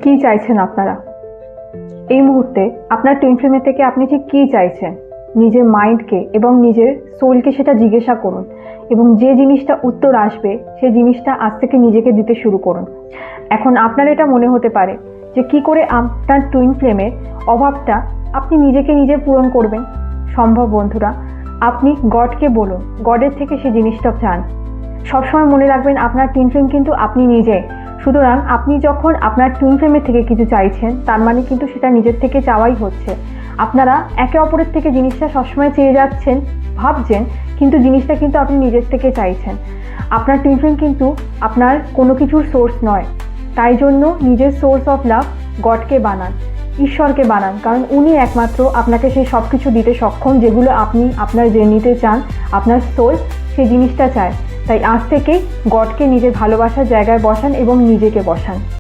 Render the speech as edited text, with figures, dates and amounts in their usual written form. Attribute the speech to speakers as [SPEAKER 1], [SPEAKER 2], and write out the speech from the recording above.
[SPEAKER 1] কি চাইছেন আপনারা এই মুহূর্তে? আপনার টুইন ফ্লেমের থেকে আপনি ঠিক কী চাইছেন? নিজের মাইন্ডকে এবং নিজের সোলকে সেটা জিজ্ঞাসা করুন, এবং যে জিনিসটা উত্তর আসবে সেই জিনিসটা আজ থেকে নিজেকে দিতে শুরু করুন। এখন আপনার এটা মনে হতে পারে যে কি করে আপনার টুইন ফ্লেমের অভাবটা আপনি নিজেকে নিজে পূরণ করবেন। সম্ভব বন্ধুরা, আপনি গডকে বলুন, গডের থেকে সেই জিনিসটা চান। সবসময় মনে রাখবেন আপনার টুইন ফ্লেম কিন্তু আপনি নিজে। সুতরাং আপনি যখন আপনার টুইন ফ্লেমের থেকে কিছু চাইছেন, তার মানে কিন্তু সেটা নিজের থেকে চাওয়াই হচ্ছে। আপনারা একে অপরের থেকে জিনিসটা সবসময় চেয়ে যাচ্ছেন, ভাবছেন, কিন্তু জিনিসটা কিন্তু আপনি নিজের থেকে চাইছেন। আপনার টুইন ফ্লেম কিন্তু আপনার কোনো কিছুর সোর্স নয়। তাই জন্য নিজের সোর্স অফ লাভ গডকে বানান, ঈশ্বরকে বানান, কারণ উনি একমাত্র আপনাকে সেই সব কিছু দিতে সক্ষম যেগুলো আপনি আপনার জার্নিতে চান। আপনার সোল সেই জিনিসটা চায়। তাই আজ থেকেই গডকে নিজের ভালোবাসার জায়গায় বসান এবং নিজেকে বসান।